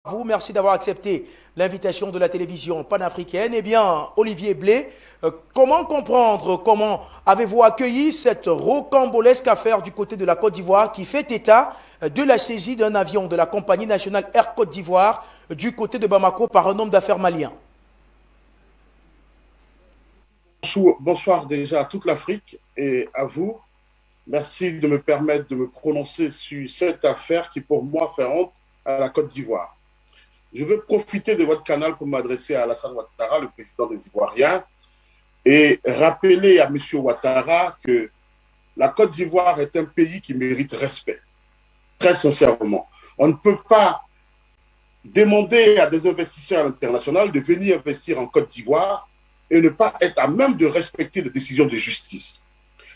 Vous, merci d'avoir accepté l'invitation de la télévision panafricaine. Eh bien, Olivier Blé, comment comprendre, comment avez-vous accueilli cette rocambolesque affaire du côté de la Côte d'Ivoire qui fait état de la saisie d'un avion de la compagnie nationale Air Côte d'Ivoire du côté de Bamako par un homme d'affaires malien? Bonsoir déjà à toute l'Afrique et à vous. Merci de me permettre de me prononcer sur cette affaire qui pour moi fait honte à la Côte d'Ivoire. Je veux profiter de votre canal pour m'adresser à Alassane Ouattara, le président des Ivoiriens, et rappeler à M. Ouattara que la Côte d'Ivoire est un pays qui mérite respect, très sincèrement. On ne peut pas demander à des investisseurs internationaux de venir investir en Côte d'Ivoire et ne pas être à même de respecter les décisions de justice.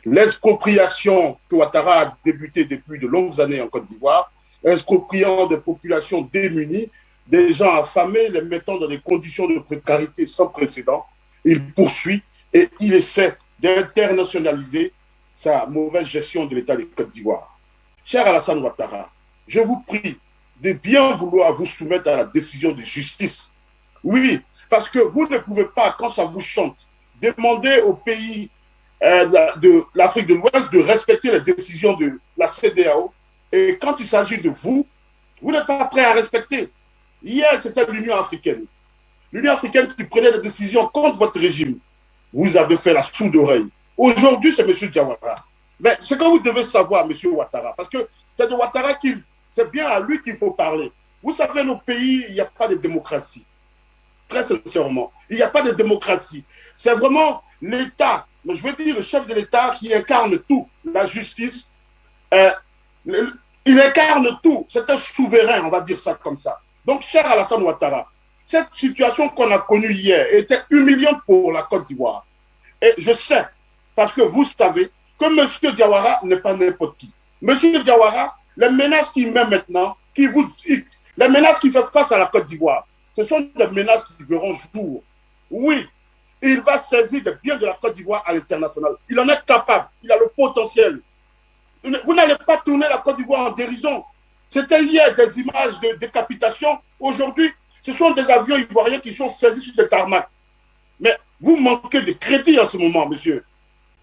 L'expropriation que Ouattara a débuté depuis de longues années en Côte d'Ivoire, expropriant des populations démunies, des gens affamés, les mettant dans des conditions de précarité sans précédent, il poursuit et il essaie d'internationaliser sa mauvaise gestion de l'État de Côte d'Ivoire. Cher Alassane Ouattara, je vous prie de bien vouloir vous soumettre à la décision de justice. Oui, parce que vous ne pouvez pas, quand ça vous chante, demander aux pays de l'Afrique de l'Ouest de respecter les décisions de la CEDEAO, et quand il s'agit de vous, vous n'êtes pas prêt à respecter. Hier, c'était l'Union africaine. L'Union africaine qui prenait des décisions contre votre régime. Vous avez fait la sourde oreille. Aujourd'hui, c'est M. Diawara. Mais ce que vous devez savoir, M. Ouattara, parce que c'est de Ouattara c'est bien à lui qu'il faut parler. Vous savez, nos pays, il n'y a pas de démocratie. Très sincèrement, il n'y a pas de démocratie. C'est vraiment l'État, mais je veux dire le chef de l'État qui incarne tout, la justice. Il incarne tout. C'est un souverain, on va dire ça comme ça. Donc, cher Alassane Ouattara, cette situation qu'on a connue hier était humiliante pour la Côte d'Ivoire. Et je sais, parce que vous savez, que M. Diawara n'est pas n'importe qui. M. Diawara, les menaces qu'il met maintenant, les menaces qu'il fait face à la Côte d'Ivoire, ce sont des menaces qui verront jour. Oui, il va saisir des biens de la Côte d'Ivoire à l'international. Il en est capable, il a le potentiel. Vous n'allez pas tourner la Côte d'Ivoire en dérision. C'était hier des images de décapitation. Aujourd'hui, ce sont des avions ivoiriens qui sont saisis sur des tarmacs. Mais vous manquez de crédit en ce moment, monsieur.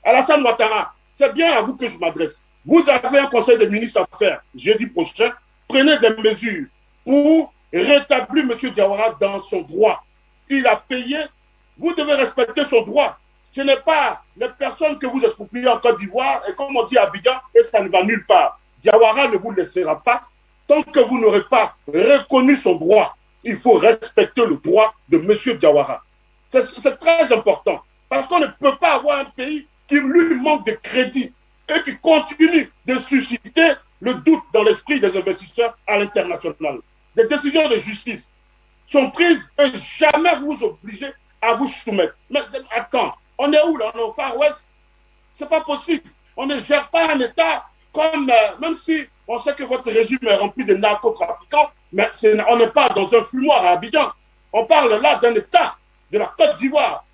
Alassane Ouattara, c'est bien à vous que je m'adresse. Vous avez un conseil des ministres à faire jeudi prochain. Prenez des mesures pour rétablir M. Diawara dans son droit. Il a payé. Vous devez respecter son droit. Ce n'est pas les personnes que vous expropriez en Côte d'Ivoire et comme on dit à Abidjan, et ça ne va nulle part. Diawara ne vous laissera pas tant que vous n'aurez pas reconnu son droit. Il faut respecter le droit de M. Diawara. C'est très important parce qu'on ne peut pas avoir un pays qui lui manque de crédit et qui continue de susciter le doute dans l'esprit des investisseurs à l'international. Des décisions de justice sont prises et jamais vous obligez à vous soumettre. Mais attends, on est où là? On est au Far West? C'est pas possible. On ne gère pas un État comme, même si on sait que votre régime est rempli de narcotrafiquants, mais on n'est pas dans un fumoir à Abidjan. On parle là d'un État de la Côte d'Ivoire.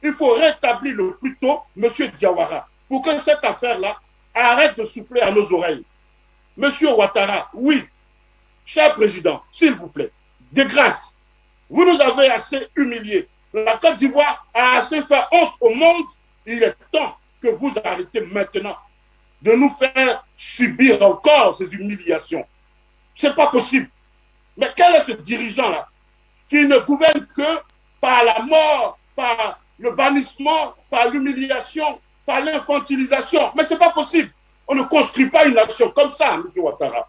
Il faut rétablir le plus tôt M. Diawara pour que cette affaire-là arrête de souffler à nos oreilles. Monsieur Ouattara, oui, cher président, s'il vous plaît, de grâce, vous nous avez assez humiliés. La Côte d'Ivoire a assez fait honte au monde. Il est temps que vous arrêtez maintenant de nous faire subir encore ces humiliations. Ce n'est pas possible. Mais quel est ce dirigeant-là qui ne gouverne que par la mort, par le bannissement, par l'humiliation, par l'infantilisation? Mais ce n'est pas possible. On ne construit pas une nation comme ça, M. Ouattara.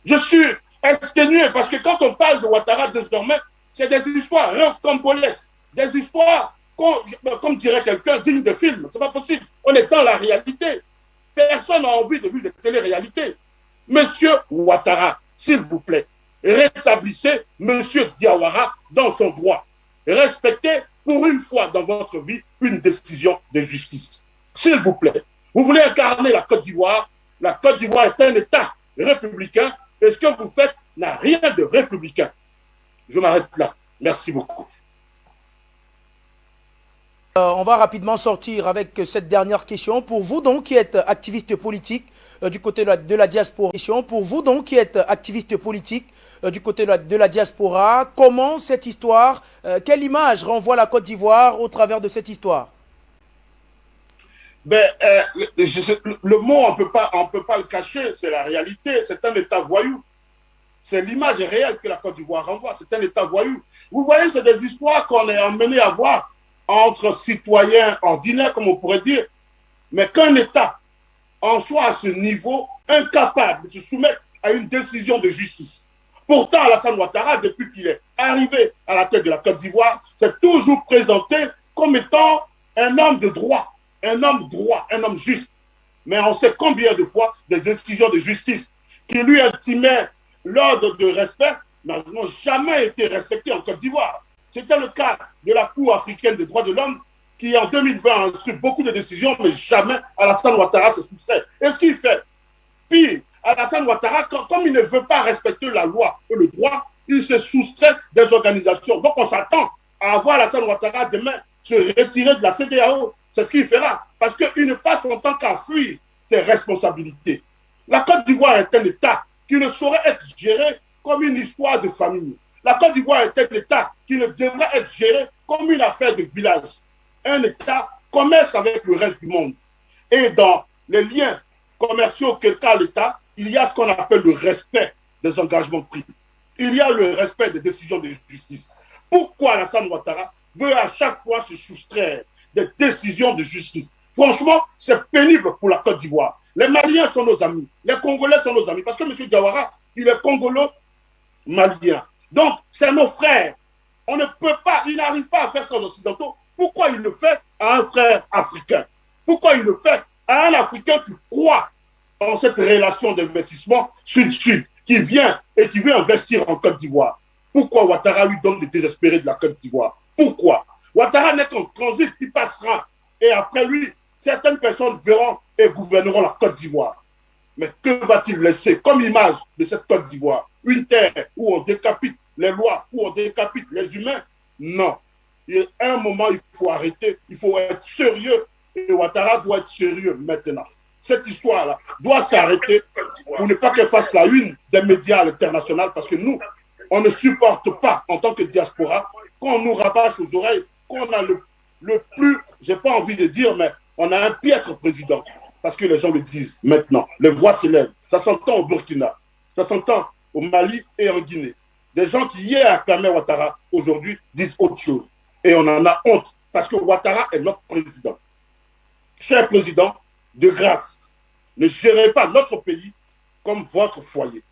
Je suis exténué parce que quand on parle de Ouattara désormais, c'est des histoires rocambolesques, des histoires, comme dirait quelqu'un, dignes de film. Ce n'est pas possible. On est dans la réalité. Personne n'a envie de vivre de télé-réalité. Monsieur Ouattara, s'il vous plaît, rétablissez Monsieur Diawara dans son droit. Respectez pour une fois dans votre vie une décision de justice. S'il vous plaît, vous voulez incarner la Côte d'Ivoire. La Côte d'Ivoire est un État républicain et ce que vous faites n'a rien de républicain. Je m'arrête là. Merci beaucoup. On va rapidement sortir avec cette dernière question. Pour vous donc qui êtes activiste politique du côté de la diaspora, pour vous donc qui êtes activiste politique du côté de la diaspora. Comment cette histoire, quelle image renvoie la Côte d'Ivoire au travers de cette histoire? Ben, le mot, on peut pas le cacher, c'est la réalité, c'est un État voyou. C'est l'image réelle que la Côte d'Ivoire renvoie, c'est un État voyou. Vous voyez, c'est des histoires qu'on est emmené à voir entre citoyens ordinaires, comme on pourrait dire, mais qu'un État en soit à ce niveau incapable de se soumettre à une décision de justice. Pourtant, Alassane Ouattara, depuis qu'il est arrivé à la tête de la Côte d'Ivoire, s'est toujours présenté comme étant un homme de droit, un homme juste. Mais on sait combien de fois des décisions de justice qui lui intimaient l'ordre de respect n'ont jamais été respectées en Côte d'Ivoire. C'était le cas de la Cour africaine des droits de l'homme qui, en 2020, a reçu beaucoup de décisions, mais jamais Alassane Ouattara se soustrait. Et ce qu'il fait, pire, Alassane Ouattara, comme il ne veut pas respecter la loi et le droit, il se soustrait des organisations. Donc on s'attend à voir Alassane Ouattara demain se retirer de la CEDEAO. C'est ce qu'il fera, parce qu'il ne passe son temps qu'à fuir ses responsabilités. La Côte d'Ivoire est un État qui ne saurait être géré comme une histoire de famille. La Côte d'Ivoire est un État qui ne devrait être géré comme une affaire de village. Un État commerce avec le reste du monde. Et dans les liens commerciaux quel cas l'État, il y a ce qu'on appelle le respect des engagements pris. Il y a le respect des décisions de justice. Pourquoi Alassane Ouattara veut à chaque fois se soustraire des décisions de justice? Franchement, c'est pénible pour la Côte d'Ivoire. Les Maliens sont nos amis, les Congolais sont nos amis, parce que M. Diawara, il est congolo-malien. Donc, c'est nos frères. On ne peut pas, il n'arrive pas à faire ça aux Occidentaux. Pourquoi il le fait à un frère africain? Pourquoi il le fait à un Africain qui croit en cette relation d'investissement sud-sud, qui vient et qui veut investir en Côte d'Ivoire? Pourquoi Ouattara lui donne les désespérés de la Côte d'Ivoire? Pourquoi? Ouattara n'est qu'un transit qui passera. Et après lui, certaines personnes verront et gouverneront la Côte d'Ivoire. Mais que va-t-il laisser comme image de cette Côte d'Ivoire? Une terre où on décapite les lois, où on décapite les humains? Non. Et à un moment, il faut arrêter, il faut être sérieux. Et Ouattara doit être sérieux maintenant. Cette histoire-là doit s'arrêter pour ne pas qu'elle fasse la une des médias à l'international, parce que nous, on ne supporte pas, en tant que diaspora, qu'on nous rabâche aux oreilles, qu'on a le plus, j'ai pas envie de dire, mais on a un piètre président. Parce que les gens le disent maintenant. Les voix s'élèvent. Ça s'entend au Burkina, ça s'entend au Mali et en Guinée. Des gens qui hier acclamaient Ouattara, aujourd'hui disent autre chose. Et on en a honte, parce que Ouattara est notre président. Cher président, de grâce, ne gérez pas notre pays comme votre foyer.